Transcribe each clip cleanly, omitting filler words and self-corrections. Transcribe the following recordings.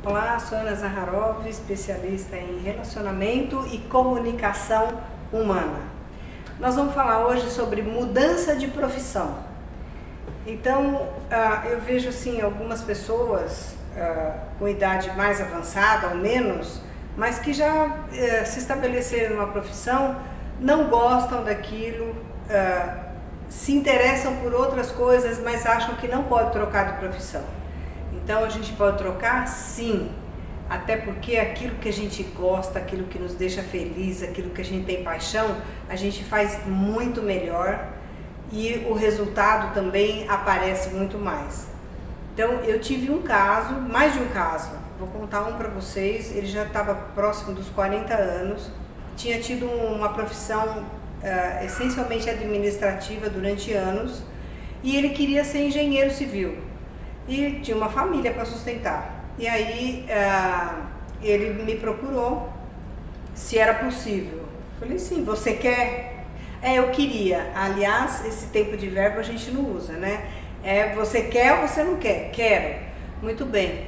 Olá, sou Ana Zaharov, especialista em relacionamento e comunicação humana. Nós vamos falar hoje sobre mudança de profissão. Então, eu vejo assim algumas pessoas com idade mais avançada ou menos, mas que já se estabeleceram numa profissão, não gostam daquilo, se interessam por outras coisas, mas acham que não pode trocar de profissão. Então a gente pode trocar? Sim, até porque aquilo que a gente gosta, aquilo que nos deixa feliz, aquilo que a gente tem paixão, a gente faz muito melhor e o resultado também aparece muito mais. Então eu tive um caso, mais de um caso, vou contar um para vocês. Ele já estava próximo dos 40 anos, tinha tido uma profissão essencialmente administrativa durante anos e ele queria ser engenheiro civil. E tinha uma família para sustentar. E aí ele me procurou se era possível. Falei, sim, você quer? Eu queria. Aliás, esse tempo de verbo a gente não usa, né? Você quer ou você não quer? Quero. Muito bem.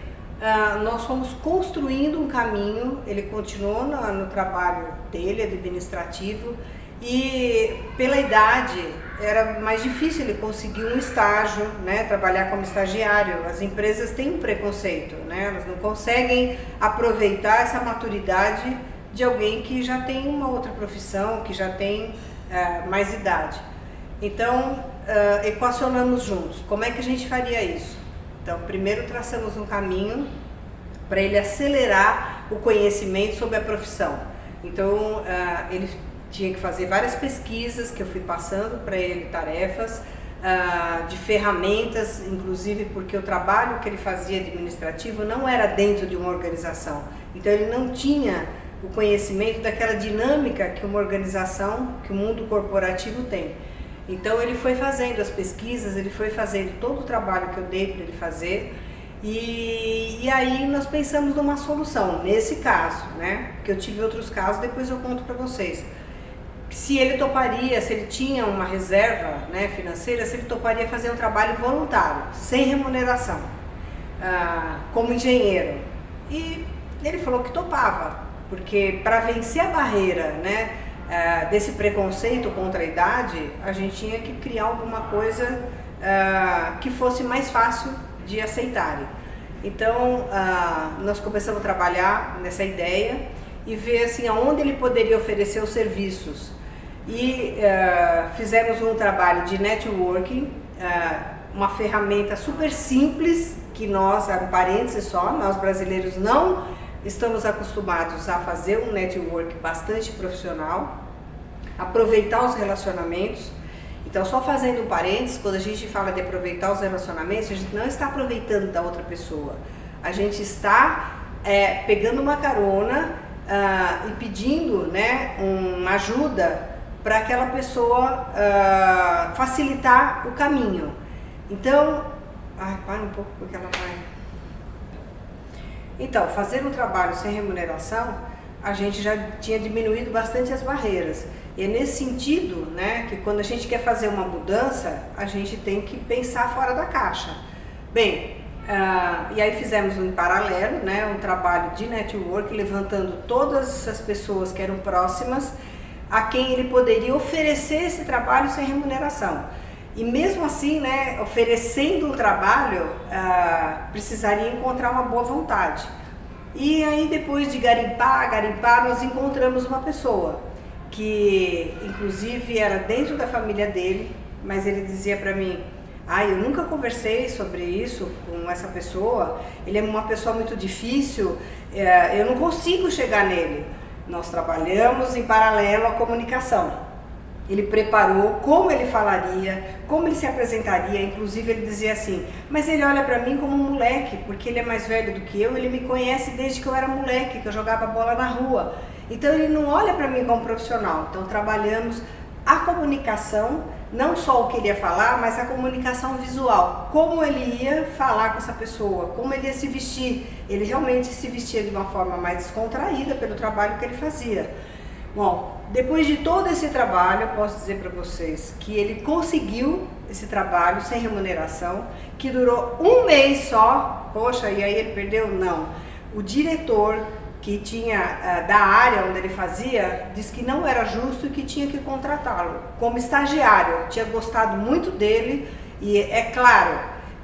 Nós fomos construindo um caminho. Ele continuou no trabalho dele, administrativo. E pela idade era mais difícil ele conseguir um estágio, né, trabalhar como estagiário. As empresas têm um preconceito, né, elas não conseguem aproveitar essa maturidade de alguém que já tem uma outra profissão, que já tem mais idade. Então, equacionamos juntos. Como é que a gente faria isso? Então, primeiro traçamos um caminho para ele acelerar o conhecimento sobre a profissão. Então, ele tinha que fazer várias pesquisas que eu fui passando para ele, tarefas de ferramentas, inclusive porque o trabalho que ele fazia administrativo não era dentro de uma organização. Então ele não tinha o conhecimento daquela dinâmica que uma organização, que o mundo corporativo tem. Então ele foi fazendo as pesquisas, ele foi fazendo todo o trabalho que eu dei para ele fazer. E aí nós pensamos numa solução, nesse caso, né? Porque eu tive outros casos, depois eu conto para vocês. Se ele toparia, se ele tinha uma reserva, né, financeira, se ele toparia fazer um trabalho voluntário, sem remuneração, como engenheiro. E ele falou que topava, porque para vencer a barreira, né, desse preconceito contra a idade, a gente tinha que criar alguma coisa que fosse mais fácil de aceitarem. Então, nós começamos a trabalhar nessa ideia e ver assim, aonde ele poderia oferecer os serviços. E fizemos um trabalho de networking, uma ferramenta super simples, que nós, um parênteses só, nós brasileiros não estamos acostumados a fazer um network bastante profissional, aproveitar os relacionamentos. Então, só fazendo um parênteses, quando a gente fala de aproveitar os relacionamentos, a gente não está aproveitando da outra pessoa, a gente está pegando uma carona e pedindo, né, uma ajuda para aquela pessoa facilitar o caminho. Então, para um pouco porque ela vai. Então, fazer um trabalho sem remuneração, a gente já tinha diminuído bastante as barreiras. E é nesse sentido, né, que quando a gente quer fazer uma mudança, a gente tem que pensar fora da caixa. Bem, e aí fizemos em paralelo, né, um trabalho de network, levantando todas as pessoas que eram próximas a quem ele poderia oferecer esse trabalho sem remuneração. E mesmo assim, né, oferecendo o trabalho, precisaria encontrar uma boa vontade. E aí depois de garimpar, nós encontramos uma pessoa que inclusive era dentro da família dele, mas ele dizia para mim, eu nunca conversei sobre isso com essa pessoa, ele é uma pessoa muito difícil, eu não consigo chegar nele. Nós trabalhamos em paralelo à comunicação. Ele preparou como ele falaria, como ele se apresentaria, inclusive ele dizia assim, mas ele olha para mim como um moleque, porque ele é mais velho do que eu, ele me conhece desde que eu era moleque, que eu jogava bola na rua. Então ele não olha para mim como profissional. Então trabalhamos a comunicação, não só o que ele ia falar, mas a comunicação visual, como ele ia falar com essa pessoa, como ele ia se vestir. Ele realmente se vestia de uma forma mais descontraída pelo trabalho que ele fazia. Bom, depois de todo esse trabalho, eu posso dizer para vocês que ele conseguiu esse trabalho sem remuneração, que durou um mês só. Poxa, e aí ele perdeu? Não. o diretor que tinha da área onde ele fazia, disse que não era justo e que tinha que contratá-lo como estagiário. Tinha gostado muito dele e é claro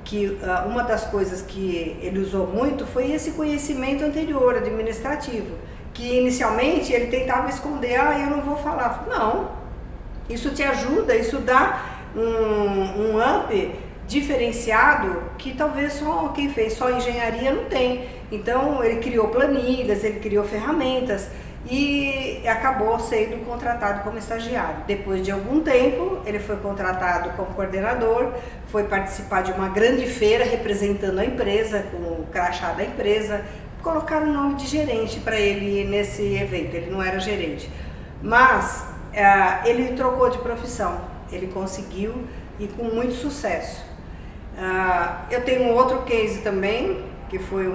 que uma das coisas que ele usou muito foi esse conhecimento anterior administrativo, que inicialmente ele tentava esconder, eu não vou falar. Não, isso te ajuda, isso dá um up diferenciado que talvez só quem fez só engenharia não tem. Então ele criou planilhas, ele criou ferramentas e acabou sendo contratado como estagiário. Depois de algum tempo ele foi contratado como coordenador, foi participar de uma grande feira representando a empresa, com o crachá da empresa. Colocaram o nome de gerente para ele nesse evento, ele não era gerente. Mas ele trocou de profissão, ele conseguiu e com muito sucesso. Eu tenho um outro case também, que foi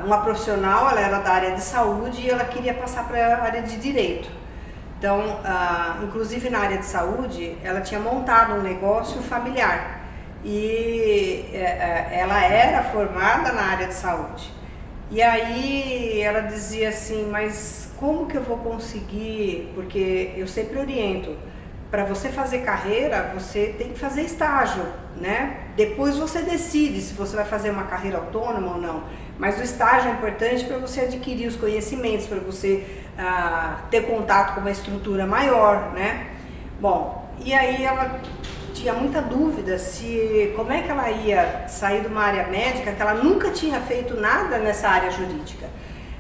uma profissional, ela era da área de saúde e ela queria passar para a área de direito. Então, inclusive na área de saúde, ela tinha montado um negócio familiar e ela era formada na área de saúde. E aí ela dizia assim, mas como que eu vou conseguir, porque eu sempre oriento, para você fazer carreira, você tem que fazer estágio, né? Depois você decide se você vai fazer uma carreira autônoma ou não. Mas o estágio é importante para você adquirir os conhecimentos, para você ter contato com uma estrutura maior, né? Bom, e aí ela tinha muita dúvida como é que ela ia sair de uma área médica, que ela nunca tinha feito nada nessa área jurídica.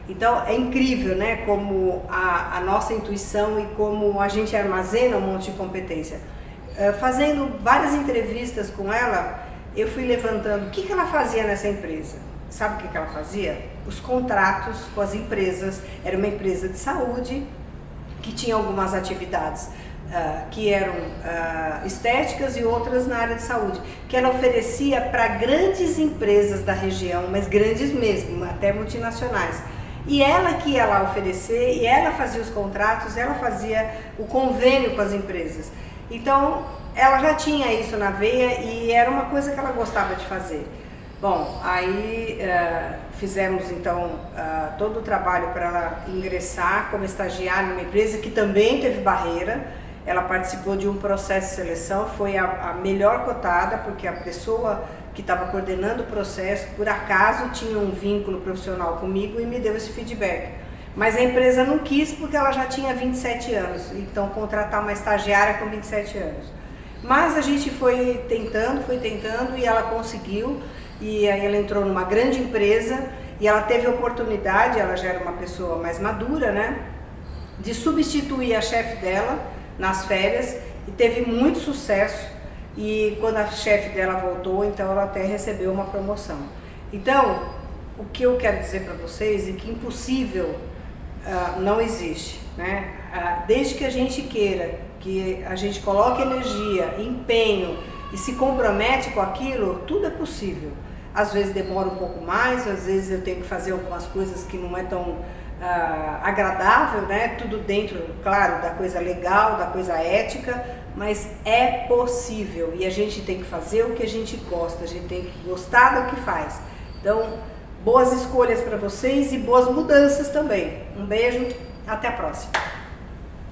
Então é incrível, né, como a nossa intuição e como a gente armazena um monte de competência. Fazendo várias entrevistas com ela, eu fui levantando o que ela fazia nessa empresa. Sabe o que ela fazia? Os contratos com as empresas. Era uma empresa de saúde que tinha algumas atividades que eram estéticas e outras na área de saúde, que ela oferecia para grandes empresas da região, mas grandes mesmo, até multinacionais. E ela que ia lá oferecer, e ela fazia os contratos, ela fazia o convênio com as empresas. Então, ela já tinha isso na veia e era uma coisa que ela gostava de fazer. Bom, aí fizemos então todo o trabalho para ela ingressar como estagiária numa empresa que também teve barreira. Ela participou de um processo de seleção, foi a melhor cotada, porque a pessoa que estava coordenando o processo, por acaso, tinha um vínculo profissional comigo e me deu esse feedback. Mas a empresa não quis porque ela já tinha 27 anos, então contratar uma estagiária com 27 anos. Mas a gente foi tentando e ela conseguiu, e aí ela entrou numa grande empresa e ela teve a oportunidade, ela já era uma pessoa mais madura, né, de substituir a chefe dela nas férias e teve muito sucesso. E quando a chefe dela voltou, então ela até recebeu uma promoção. Então, o que eu quero dizer para vocês é que impossível não existe, né? Desde que a gente queira, que a gente coloque energia, empenho e se compromete com aquilo, tudo é possível. Às vezes demora um pouco mais, às vezes eu tenho que fazer algumas coisas que não é tão agradável, né? Tudo dentro, claro, da coisa legal, da coisa ética, mas é possível e a gente tem que fazer o que a gente gosta, a gente tem que gostar do que faz. Então, boas escolhas para vocês e boas mudanças também. Um beijo, até a próxima.